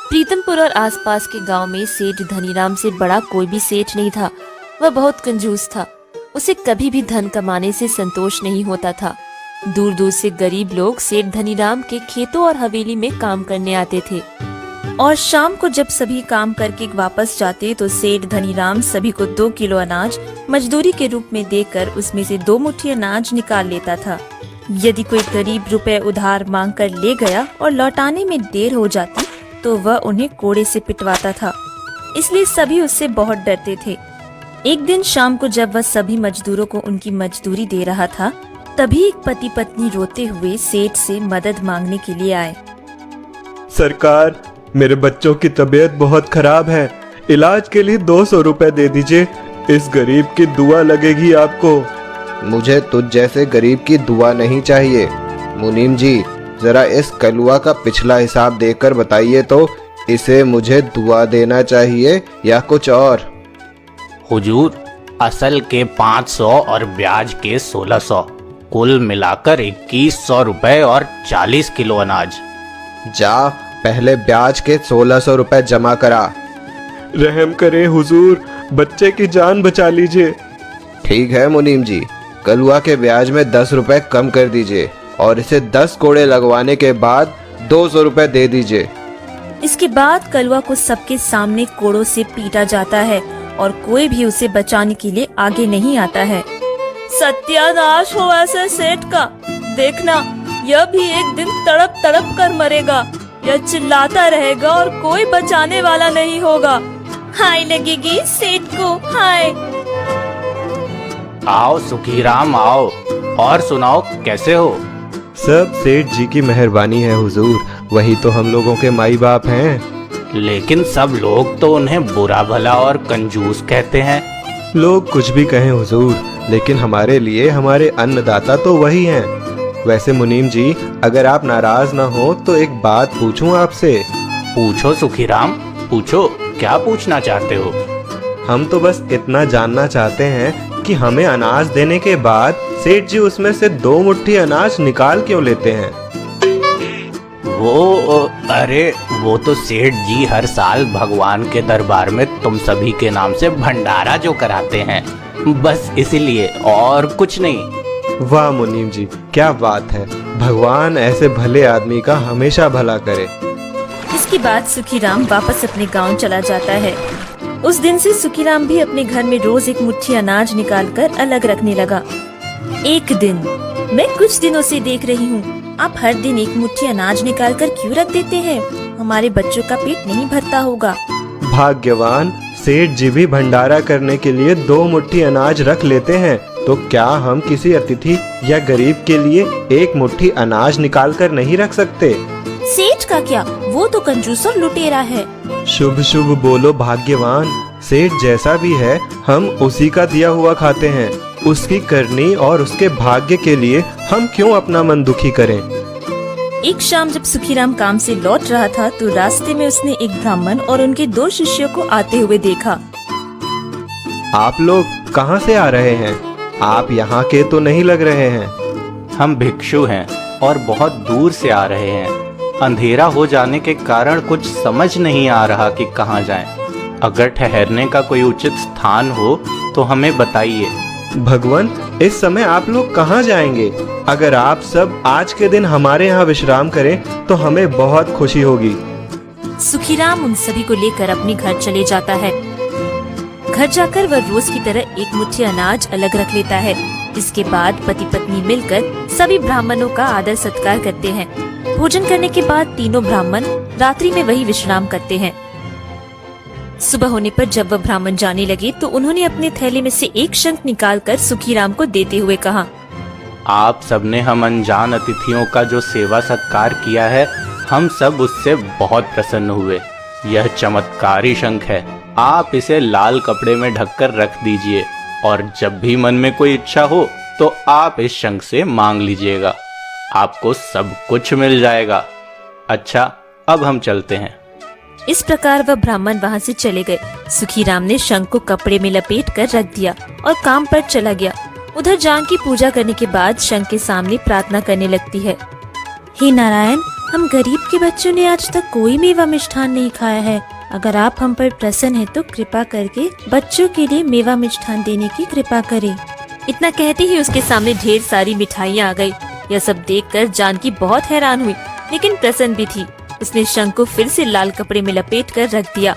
प्रीतमपुर और आसपास के गांव में सेठ धनीराम से बड़ा कोई भी सेठ नहीं था। वह बहुत कंजूस था। उसे कभी भी धन कमाने से संतोष नहीं होता था। दूर दूर से गरीब लोग सेठ धनीराम के खेतों और हवेली में काम करने आते थे और शाम को जब सभी काम करके वापस जाते तो सेठ धनीराम सभी को 2 किलो अनाज मजदूरी के रूप में देकर उसमें से 2 मुट्ठी अनाज निकाल लेता था। यदि कोई गरीब रुपए उधार मांग कर ले गया और लौटाने में देर हो जाती तो वह उन्हें कोड़े से पिटवाता था, इसलिए सभी उससे बहुत डरते थे। एक दिन शाम को जब वह सभी मजदूरों को उनकी मजदूरी दे रहा था, तभी एक पति पत्नी रोते हुए सेठ से मदद मांगने के लिए आए। सरकार, मेरे बच्चों की तबीयत बहुत खराब है, इलाज के लिए 200 रुपए दे दीजिए। इस गरीब की दुआ लगेगी आपको। मुझे तुझ जैसे गरीब की दुआ नहीं चाहिए। मुनीम जी, जरा इस कलुआ का पिछला हिसाब देकर बताइए तो इसे मुझे दुआ देना चाहिए या कुछ और? हुजूर, असल के 500 और ब्याज के 1600, कुल मिलाकर 2100 रुपए और 40 किलो अनाज। जा, पहले ब्याज के 1600 रुपए जमा करा। रहम करें हुजूर, बच्चे की जान बचा लीजिए। ठीक है मुनीम जी, कलुआ के ब्याज में 10 रुपए कम कर दीजिए और इसे 10 कोड़े लगवाने के बाद 200 रुपए दे दीजिए। इसके बाद कलुआ को सबके सामने कोड़ों से पीटा जाता है और कोई भी उसे बचाने के लिए आगे नहीं आता है। सत्यानाश हो ऐसे सेठ का। देखना, यह भी एक दिन तड़प तड़प कर मरेगा। यह चिल्लाता रहेगा और कोई बचाने वाला नहीं होगा। हाय लगेगी सेठ को, हाय। आओ सुखीराम आओ, और सुनाओ कैसे हो? सब सेठ जी की मेहरबानी है हुजूर, वही तो हम लोगों के माई बाप हैं। लेकिन सब लोग तो उन्हें बुरा भला और कंजूस कहते हैं। लोग कुछ भी कहें हुजूर, लेकिन हमारे लिए हमारे अन्नदाता तो वही हैं। वैसे मुनीम जी, अगर आप नाराज ना हो तो एक बात पूछूं आपसे? पूछो सुखीराम, पूछो, क्या पूछना चाहते हो? हम तो बस इतना जानना चाहते हैं कि हमें अनाज देने के बाद सेठ जी उसमें से 2 मुट्ठी अनाज निकाल क्यों लेते हैं? अरे वो तो सेठ जी हर साल भगवान के दरबार में तुम सभी के नाम से भंडारा जो कराते हैं, बस इसीलिए, और कुछ नहीं। वाह मुनीम जी, क्या बात है। भगवान ऐसे भले आदमी का हमेशा भला करे। इसके बाद सुखीराम वापस अपने गांव चला जाता है। उस दिन से सुखीराम भी अपने घर में रोज एक मुट्ठी अनाज निकालकर अलग रखने लगा। एक दिन, मैं कुछ दिनों से देख रही हूँ, आप हर दिन एक मुट्ठी अनाज निकालकर क्यों रख देते हैं? हमारे बच्चों का पेट नहीं भरता होगा। भाग्यवान, सेठ जी भी भंडारा करने के लिए 2 मुट्ठी अनाज रख लेते हैं, तो क्या हम किसी अतिथि या गरीब के लिए 1 मुट्ठी अनाज निकाल कर नहीं रख सकते? सेठ का क्या, वो तो कंजूस और लुटेरा है। शुभ शुभ बोलो भाग्यवान। सेठ जैसा भी है, हम उसी का दिया हुआ खाते हैं। उसकी करनी और उसके भाग्य के लिए हम क्यों अपना मन दुखी करें? एक शाम जब सुखीराम काम से लौट रहा था तो रास्ते में उसने एक ब्राह्मण और उनके 2 शिष्यों को आते हुए देखा। आप लोग कहाँ से आ रहे हैं? आप यहाँ के तो नहीं लग रहे हैं। हम भिक्षु हैं और बहुत दूर से आ रहे हैं। अंधेरा हो जाने के कारण कुछ समझ नहीं आ रहा कि कहाँ जाएं। अगर ठहरने का कोई उचित स्थान हो तो हमें बताइए। भगवान, इस समय आप लोग कहाँ जाएंगे? अगर आप सब आज के दिन हमारे यहाँ विश्राम करें तो हमें बहुत खुशी होगी। सुखीराम उन सभी को लेकर अपने घर चले जाता है। घर जाकर वह रोज की तरह एक मुट्ठी अनाज अलग रख लेता है। इसके बाद पति पत्नी मिलकर सभी ब्राह्मणों का आदर सत्कार करते हैं। भोजन करने के बाद तीनों ब्राह्मण रात्रि में वही विश्राम करते हैं। सुबह होने पर जब वह ब्राह्मण जाने लगे तो उन्होंने अपने थैले में से एक शंख निकालकर सुखीराम को देते हुए कहा, आप सबने हम अनजान अतिथियों का जो सेवा सत्कार किया है, हम सब उससे बहुत प्रसन्न हुए। यह चमत्कारी शंख है, आप इसे लाल कपड़े में ढककर रख दीजिए और जब भी मन में कोई इच्छा हो तो आप इस शंख से मांग लीजिएगा, आपको सब कुछ मिल जाएगा। अच्छा, अब हम चलते हैं। इस प्रकार वह ब्राह्मण वहाँ से चले गए। सुखीराम ने शंख को कपड़े में लपेट कर रख दिया और काम पर चला गया। उधर जान की पूजा करने के बाद शंख के सामने प्रार्थना करने लगती है, हे नारायण, हम गरीब के बच्चों ने आज तक कोई मेवा मिष्ठान नहीं खाया है। अगर आप हम पर प्रसन्न हैं तो कृपा करके बच्चों के लिए मेवा मिष्ठान देने की कृपा करें। इतना कहते ही उसके सामने ढेर सारी मिठाइयाँ आ गई। यह सब देखकर जानकी बहुत हैरान हुई, लेकिन प्रसन्न भी थी। उसने शंख को फिर से लाल कपड़े में लपेट कर रख दिया।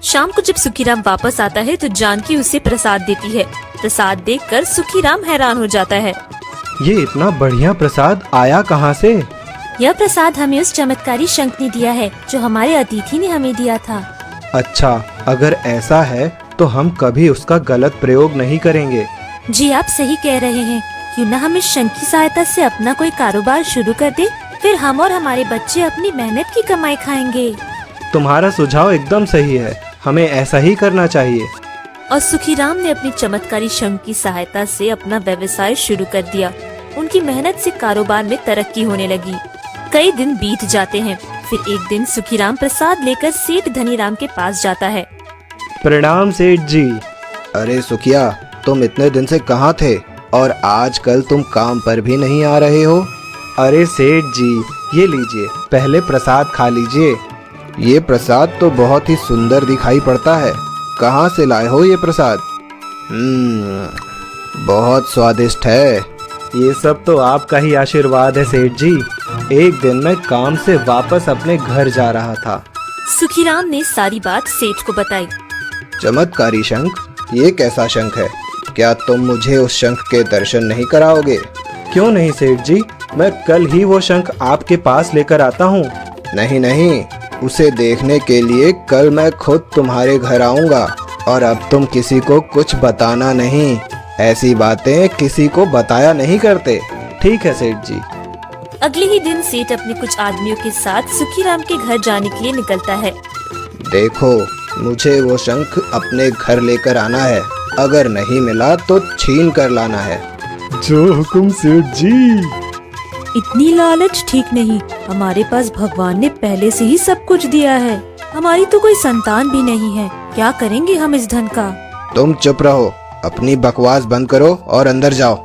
शाम को जब सुखीराम वापस आता है तो जानकी उसे प्रसाद देती है। प्रसाद देखकर सुखीराम हैरान हो जाता है। ये इतना बढ़िया प्रसाद आया कहाँ से? यह प्रसाद हमें उस चमत्कारी शंख ने दिया है जो हमारे अतिथि ने हमें दिया था। अच्छा, अगर ऐसा है तो हम कभी उसका गलत प्रयोग नहीं करेंगे। जी आप सही कह रहे हैं। क्यों न हम इस शंख की सहायता से अपना कोई कारोबार शुरू कर दे, फिर हम और हमारे बच्चे अपनी मेहनत की कमाई खाएंगे। तुम्हारा सुझाव एकदम सही है, हमें ऐसा ही करना चाहिए। और सुखीराम ने अपनी चमत्कारी शंख की सहायता से अपना व्यवसाय शुरू कर दिया। उनकी मेहनत से कारोबार में तरक्की होने लगी। कई दिन बीत जाते हैं। फिर एक दिन सुखीराम प्रसाद लेकर सेठ धनीराम के पास जाता है। प्रणाम सेठ जी। अरे सुखिया, तुम इतने दिन से कहाँ थे और आजकल तुम काम पर भी नहीं आ रहे हो? अरे सेठ जी, ये लीजिए, पहले प्रसाद खा लीजिए। ये प्रसाद तो बहुत ही सुंदर दिखाई पड़ता है। कहाँ से लाए हो ये प्रसाद? बहुत स्वादिष्ट है। ये सब तो आपका ही आशीर्वाद है सेठ जी। एक दिन मैं काम से वापस अपने घर जा रहा था। सुखीराम ने सारी बात सेठ को बताई। चमत्कारी शंख? ये कैसा शंख है? क्या तुम मुझे उस शंख के दर्शन नहीं कराओगे? क्यों नहीं सेठ जी, मैं कल ही वो शंख आपके पास लेकर आता हूँ। नहीं नहीं, उसे देखने के लिए कल मैं खुद तुम्हारे घर आऊँगा। और अब तुम किसी को कुछ बताना नहीं। ऐसी बातें किसी को बताया नहीं करते। ठीक है सेठ जी। अगले ही दिन सेठ अपने कुछ आदमियों के साथ सुखीराम के घर जाने के लिए निकलता है। देखो, मुझे वो शंख अपने घर लेकर आना है। अगर नहीं मिला तो छीन कर लाना है। जो हुकुम सेठ जी। इतनी लालच ठीक नहीं। हमारे पास भगवान ने पहले से ही सब कुछ दिया है। हमारी तो कोई संतान भी नहीं है। क्या करेंगे हम इस धन का? तुम चुप रहो, अपनी बकवास बंद करो और अंदर जाओ।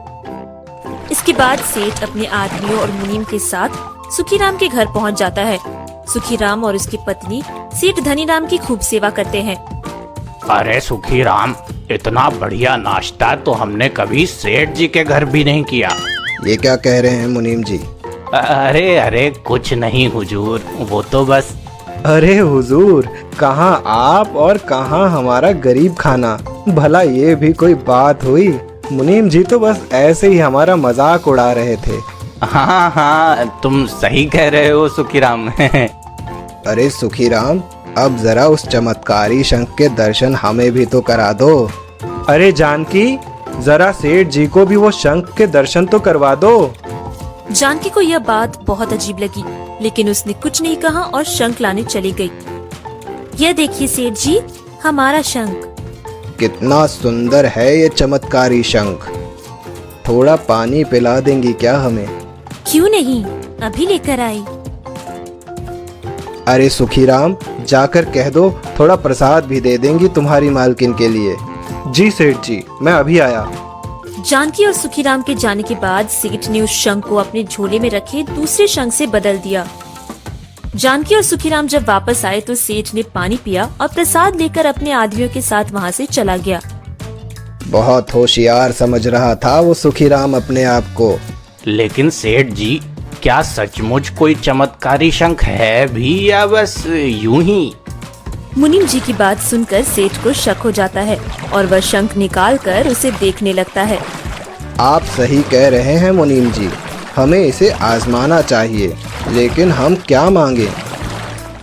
इसके बाद सेठ अपने आदमियों और मुनीम के साथ सुखीराम के घर पहुंच जाता है। सुखीराम और उसकी पत्नी सेठ धनीराम की खूब सेवा करते हैं। अरे सुखीराम, इतना बढ़िया नाश्ता तो हमने कभी सेठ जी के घर भी नहीं किया। ये क्या कह रहे हैं मुनीम जी? अरे अरे कुछ नहीं हुजूर, वो तो बस। अरे हुजूर, कहाँ आप और कहाँ हमारा गरीब खाना। भला ये भी कोई बात हुई? मुनीम जी तो बस ऐसे ही हमारा मजाक उड़ा रहे थे। हाँ हाँ, तुम सही कह रहे हो सुखीराम। अरे सुखीराम, अब जरा उस चमत्कारी शंख के दर्शन हमें भी तो करा दो। अरे जानकी, जरा सेठ जी को भी वो शंख के दर्शन तो करवा दो। जानकी को यह बात बहुत अजीब लगी, लेकिन उसने कुछ नहीं कहा और शंख लाने चली गई। यह देखिए सेठ जी, हमारा शंख। कितना सुंदर है ये चमत्कारी शंख। थोड़ा पानी पिला देंगी क्या हमें? क्यों नहीं, अभी लेकर आई। अरे सुखीराम, जाकर कह दो थोड़ा प्रसाद भी दे देंगी तुम्हारी मालकिन के लिए। जी सेठ जी, मैं अभी आया। जानकी और सुखीराम के जाने के बाद सेठ ने उस शंख को अपने झोले में रखे दूसरे शंख से बदल दिया। जानकी और सुखीराम जब वापस आए तो सेठ ने पानी पिया और प्रसाद लेकर अपने आदमियों के साथ वहाँ से चला गया। बहुत होशियार समझ रहा था वो सुखीराम अपने आप को। लेकिन सेठ जी, क्या सचमुच कोई चमत्कारी शंख है भी या बस यूं ही? मुनीम जी की बात सुनकर सेठ को शक हो जाता है और वह शंख निकाल कर उसे देखने लगता है। आप सही कह रहे हैं मुनीम जी, हमें इसे आजमाना चाहिए, लेकिन हम क्या मांगे?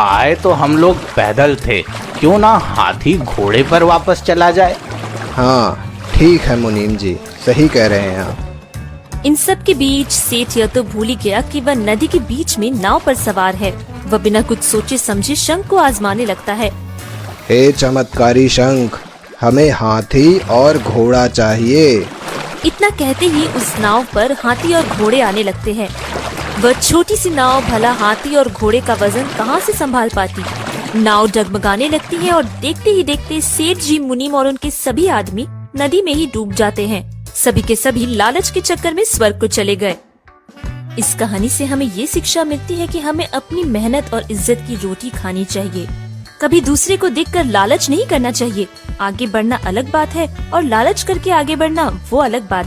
आए तो हम लोग पैदल थे, क्यों ना हाथी घोड़े पर वापस चला जाए? हाँ ठीक है मुनीम जी, सही कह रहे हैं आप। इन सब के बीच सेठ यह तो भूल ही गया कि वह नदी के बीच में नाव पर सवार है। वह बिना कुछ सोचे समझे शंख को आजमाने लगता है। हे चमत्कारी शंख, हमें हाथी और घोड़ा चाहिए। इतना कहते ही उस नाव पर हाथी और घोड़े आने लगते हैं। वह छोटी सी नाव भला हाथी और घोड़े का वजन कहाँ से संभाल पाती। नाव डगमगाने लगती है और देखते ही देखते सेठ जी, मुनीम और उनके सभी आदमी नदी में ही डूब जाते हैं। सभी के सभी लालच के चक्कर में स्वर्ग को चले गए। इस कहानी से हमें ये शिक्षा मिलती है कि हमें अपनी मेहनत और इज्जत की रोटी खानी चाहिए। कभी दूसरे को देखकर लालच नहीं करना चाहिए। आगे बढ़ना अलग बात है और लालच करके आगे बढ़ना वो अलग बात है।